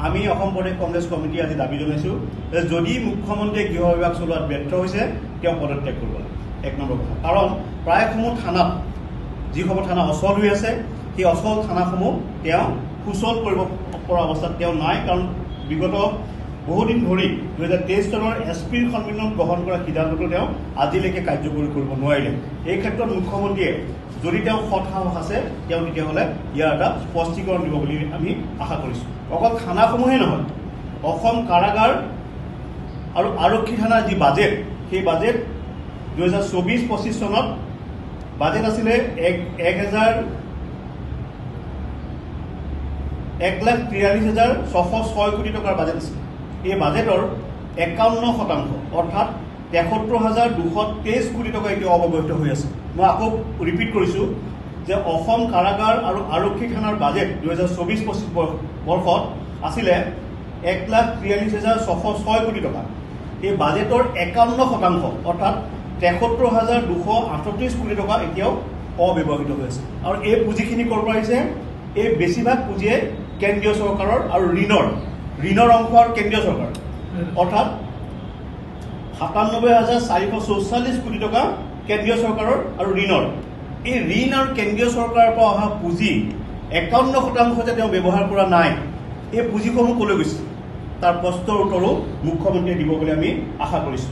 আমি অসম প্ৰদেশ কংগ্ৰেছ কমিটি আজি দাবী জনাইছোঁ যে যদি মুখ্যমন্ত্ৰীয়ে গৃহ বিভাগ চলোৱাত ব্যৰ্থ হৈছে তেওঁ পদত্যাগ কৰিব লাগে। 1 নম্বৰ কথা, কাৰণ প্ৰায়সমূহ থানাত যিসমূহ থানা অচল হৈ আছে সেই অচল থানাসমূহ তেওঁ সুচল কৰিব পৰা অৱস্থাত তেওঁ নাই, কাৰণ বিগত বহুদিন ধৰি 2023 চনৰ এছপিৰ সন্মিলনত গ্ৰহণ কৰা সিদ্ধান্তটো তেওঁ আজিলৈকে কাৰ্যকৰী কৰিব নোৱাৰিলে। এই ক্ষেত্ৰত মুখ্যমন্ত্ৰীয়ে যদি তেওঁ সৎ সাহস আছে তেওঁ তেতিয়াহ'লে ইয়াৰ এটা স্পষ্টীকৰণ দিব বুলি আমি আশা কৰিছোঁ। অকল থানাসমূহেই নহয়, অসম কাৰাগাৰ আৰু আৰক্ষী থানাৰ যি বাজেট সেই বাজেট 2024-25 চনত বাজেট আছিলে 1,43,606 কোটি টকাৰ বাজেট আছিল। এই বাজেটৰ 51% অৰ্থাৎ 73,223 কোটি টকা এতিয়া অব্যৱহৃত হৈ আছে। মই আকৌ ৰিপিট কৰিছোঁ যে অসম কাৰাগাৰ আৰু আৰক্ষী থানাৰ বাজেট 2024-25 বৰ্ষত আছিলে 1,43,606 কোটি টকা। এই বাজেটৰ 51% অৰ্থাৎ 73,238 কোটি টকা এতিয়াও অব্যৱহৃত হৈ আছে। আৰু এই পুঁজিখিনি ক'ৰ পৰা আহিছে? এই বেছিভাগ পুঁজিয়ে কেন্দ্ৰীয় চৰকাৰৰ আৰু ঋণৰ অংশ আৰু কেন্দ্ৰীয় চৰকাৰ, অৰ্থাৎ 97,444 কোটি টকা কেন্দ্ৰীয় চৰকাৰৰ আৰু ঋণৰ। এই ঋণ আৰু কেন্দ্ৰীয় চৰকাৰৰ পৰা অহা পুঁজি 51% যে তেওঁ ব্যৱহাৰ কৰা নাই। এই পুঁজিসমূহ ক'লৈ গৈছে তাৰ প্ৰশ্নৰ উত্তৰো মুখ্যমন্ত্ৰীয়ে দিব বুলি আমি আশা কৰিছোঁ।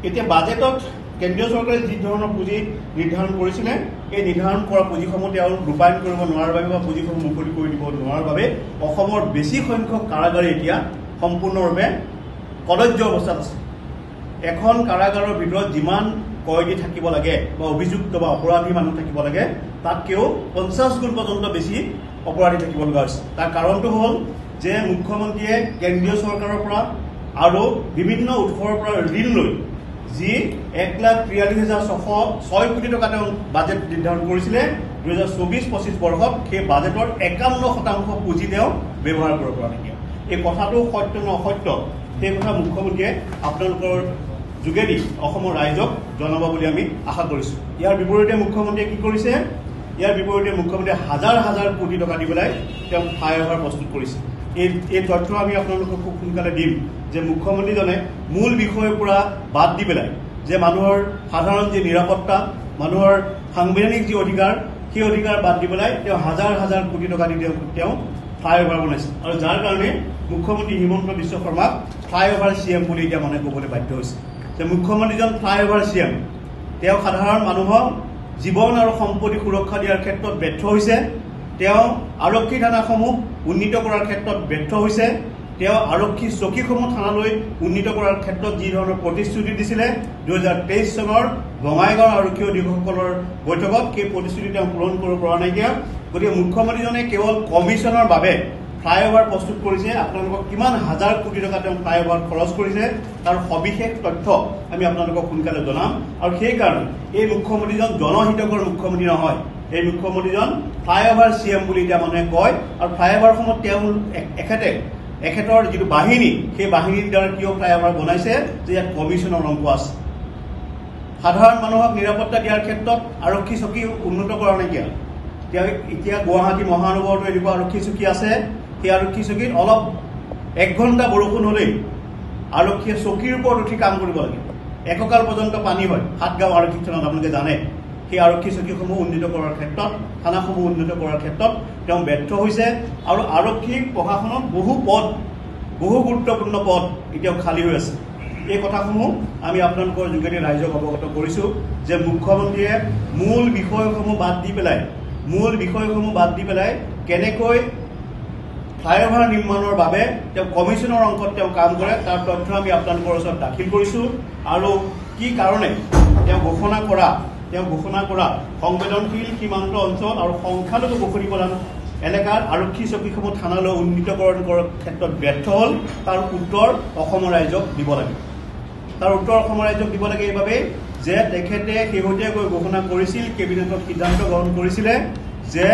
এতিয়া বাজেটত কেন্দ্ৰীয় চৰকাৰে যি ধৰণৰ পুঁজি নিৰ্ধাৰণ কৰিছিলে এই নিৰ্ধাৰণ কৰা পুঁজিসমূহ তেওঁ ৰূপায়ণ কৰিব নোৱাৰাৰ বাবে বা পুঁজিসমূহ মুকলি কৰি দিব নোৱাৰাৰ বাবে অসমৰ বেছি সংখ্যক কাৰাগাৰে এতিয়া সম্পূৰ্ণৰূপে কদৰ্য অৱস্থাত আছে। এখন কাৰাগাৰৰ ভিতৰত যিমান কয়দী থাকিব লাগে বা অভিযুক্ত বা অপৰাধী মানুহ থাকিব লাগে তাতকৈও 50 গুণ পৰ্যন্ত বেছি অপৰাধী থাকিব লগা হৈছে। তাৰ কাৰণটো হ'ল যে মুখ্যমন্ত্ৰীয়ে কেন্দ্ৰীয় চৰকাৰৰ পৰা আৰু বিভিন্ন উৎসৰ পৰা ঋণ লৈ যি 1,43,606 কোটি টকা তেওঁ বাজেট নিৰ্ধাৰণ কৰিছিলে 2024-25 বৰ্ষত, সেই বাজেটৰ 51% পুঁজি তেওঁ ব্যৱহাৰ কৰিব পৰা নাইকিয়া। এই কথাটো সত্য নে অসত্য সেই কথা মুখ্যমন্ত্ৰীয়ে আপোনালোকৰ যোগেদি অসমৰ ৰাইজক জনাব বুলি আমি আশা কৰিছোঁ। ইয়াৰ বিপৰীতে মুখ্যমন্ত্ৰীয়ে কি কৰিছে? ইয়াৰ বিপৰীতে মুখ্যমন্ত্ৰীয়ে হাজাৰ হাজাৰ কোটি টকা দি পেলাই তেওঁ ফ্লাইঅভাৰ প্ৰস্তুত কৰিছে। এই তথ্য আমি আপোনালোকক খুব সোনকালে দিম যে মুখ্যমন্ত্ৰীজনে মূল বিষয়ৰ পৰা বাদ দি পেলাই যে মানুহৰ সাধাৰণ যি নিৰাপত্তা, মানুহৰ সাংবিধানিক যি অধিকাৰ সেই অধিকাৰ বাদ দি পেলাই তেওঁ হাজাৰ হাজাৰ কোটি টকা দি তেওঁ ফ্লাইঅভাৰ বনাইছে। আৰু যাৰ কাৰণে মুখ্যমন্ত্ৰী হিমন্ত বিশ্ব শৰ্মাক ফ্লাইঅভাৰ CM বুলি এতিয়া মানুহে ক'বলৈ বাধ্য হৈছে যে মুখ্যমন্ত্ৰীজন ফ্লাইঅভাৰ CM। তেওঁ সাধাৰণ মানুহক জীৱন আৰু সম্পত্তি সুৰক্ষা দিয়াৰ ক্ষেত্ৰত ব্যৰ্থ হৈছে। তেওঁ আৰক্ষী থানাসমূহ উন্নীত কৰাৰ ক্ষেত্ৰত ব্যৰ্থ হৈছে। তেওঁ আৰক্ষী চকীসমূহ থানালৈ উন্নীত কৰাৰ ক্ষেত্ৰত যি ধৰণৰ প্ৰতিশ্ৰুতি দিছিলে 2023 চনৰ বঙাইগাঁও আৰক্ষী অধীক্ষকসকলৰ বৈঠকত সেই প্ৰতিশ্ৰুতি তেওঁ পূৰণ কৰিব পৰা নাইকিয়া। গতিকে মুখ্যমন্ত্ৰীজনে কেৱল কমিশ্যনৰ বাবে ফ্লাইঅভাৰ প্ৰস্তুত কৰিছে। আপোনালোকক কিমান হাজাৰ কোটি টকা তেওঁ ফ্লাইঅভাৰ খৰচ কৰিছে তাৰ সবিশেষ তথ্য আমি আপোনালোকক সোনকালে জনাম। আৰু সেইকাৰণে এই মুখ্যমন্ত্ৰীজন জনহিতকৰ মুখ্যমন্ত্ৰী নহয়, এই মুখ্যমন্ত্ৰীজন ফ্লাইঅভাৰ CM বুলি এতিয়া মানুহে কয়। আৰু ফ্লাইঅভাৰসমূহ তেওঁ এখেতৰ যিটো বাহিনী সেই বাহিনীৰ দ্বাৰা কিয় ফ্লাইঅভাৰ বনাইছে যে ইয়াত কমিশ্যনৰ অংশ আছে। সাধাৰণ মানুহক নিৰাপত্তা দিয়াৰ ক্ষেত্ৰত আৰক্ষী চকী উন্নত কৰা নাইকিয়া। এতিয়া গুৱাহাটী মহানগৰতো এনেকুৱা আৰক্ষী চকী আছে, সেই আৰক্ষী চকীত অলপ 1 ঘণ্টা বৰষুণ হ'লেই আৰক্ষীয়ে চকীৰ ওপৰত উঠি কাম কৰিব লাগে। এককাল পৰ্যন্ত পানী হয় 7 গাঁও আৰক্ষী থানাত, আপোনালোকে জানে। সেই আৰক্ষী চকীসমূহ উন্নীত কৰাৰ ক্ষেত্ৰত, থানাসমূহ উন্নীত কৰাৰ ক্ষেত্ৰত তেওঁ ব্যৰ্থ হৈছে। আৰু আৰক্ষী প্ৰশাসনত বহু গুৰুত্বপূৰ্ণ পদ এতিয়াও খালী হৈ আছে। এই কথাসমূহ আমি আপোনালোকৰ যোগেদি ৰাইজক অৱগত কৰিছোঁ যে মুখ্যমন্ত্ৰীয়ে মূল বিষয়সমূহ বাদ দি পেলাই কেনেকৈ ফ্লাইঅভাৰ নিৰ্মাণৰ বাবে তেওঁ কমিশ্যনৰ অংশত তেওঁ কাম কৰে তাৰ তথ্য আমি আপোনালোকৰ ওচৰত দাখিল কৰিছোঁ। আৰু কি কাৰণে তেওঁ ঘোষণা কৰা সংবেদনশীল সীমান্ত অঞ্চল আৰু সংখ্যালঘু বসতি প্ৰধান এলেকাৰ আৰক্ষী চকীসমূহ থানালৈ উন্নীতকৰণ কৰাৰ ক্ষেত্ৰত ব্যৰ্থ হ'ল তাৰ উত্তৰ অসমৰ ৰাইজক দিব লাগে। এইবাবে যে তেখেতে শেহতীয়াকৈ ঘোষণা কৰিছিল, কেবিনেটত সিদ্ধান্ত গ্ৰহণ কৰিছিলে যে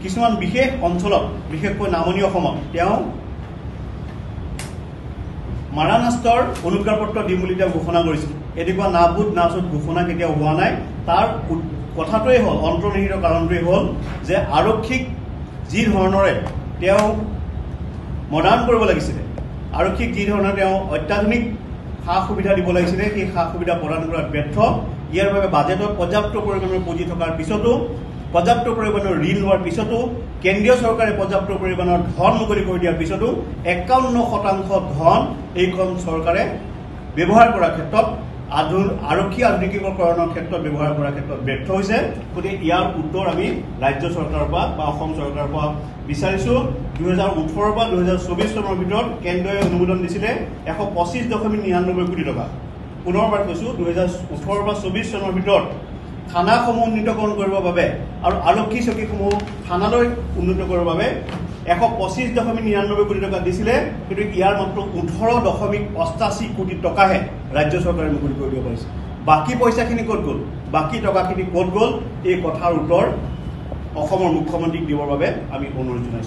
কিছুমান বিশেষ অঞ্চলত, বিশেষকৈ নামনি অসমত তেওঁ মাৰানাস্তৰ অনুজ্ঞাপত্ৰ দিম বুলি তেওঁ ঘোষণা কৰিছিল। এনেকুৱা নাবুদ নাচুদ ঘোষণা কেতিয়াও হোৱা নাই। তাৰ কথাটোৱে হ'ল অন্তৰ্নিহিত কাৰণটোৱে হ'ল যে আৰক্ষীক যি ধৰণৰে তেওঁ মডাৰ্ণ কৰিব লাগিছিলে, আৰক্ষীক যি ধৰণে তেওঁ অত্যাধুনিক সা সুবিধা দিব লাগিছিলে সেই সা সুবিধা প্ৰদান কৰাত ব্যৰ্থ। ইয়াৰ বাবে বাজেটত পৰ্যাপ্ত পৰিমাণৰ পুঁজি থকাৰ পিছতো, পৰ্যাপ্ত পৰিমাণৰ ঋণ লোৱাৰ পিছতো, কেন্দ্ৰীয় চৰকাৰে পৰ্যাপ্ত পৰিমাণৰ ধন মুকলি কৰি দিয়াৰ পিছতো 51% ধন এইখন চৰকাৰে ব্যৱহাৰ কৰাৰ ক্ষেত্ৰত আৰক্ষী আধুনিকীকৰণৰ ক্ষেত্ৰত ব্যৱহাৰ কৰাৰ ক্ষেত্ৰত ব্যৰ্থ হৈছে। গতিকে ইয়াৰ উত্তৰ আমি ৰাজ্য চৰকাৰৰ পৰা বা অসম চৰকাৰৰ পৰা বিচাৰিছোঁ। 2018 বা 2024 চনৰ ভিতৰত কেন্দ্ৰই অনুমোদন দিছিলে 125.99 কোটি টকা। পুনৰবাৰ কৈছোঁ, 2018 বা 24 চনৰ ভিতৰত থানাসমূহ উন্নীতকৰণ কৰিবৰ বাবে আৰু আৰক্ষী চকীসমূহ থানালৈ উন্নীত কৰিবৰ বাবে 125.99 কোটি টকা দিছিলে, কিন্তু ইয়াৰ মাত্ৰ 18.88 কোটি টকাহে ৰাজ্য চৰকাৰে মুকলি কৰি দিব পাৰিছে। বাকী পইচাখিনি ক'ত গ'ল, বাকী টকাখিনি ক'ত গ'ল, এই কথাৰ উত্তৰ অসমৰ মুখ্যমন্ত্ৰীক দিবৰ বাবে আমি অনুৰোধ জনাইছোঁ।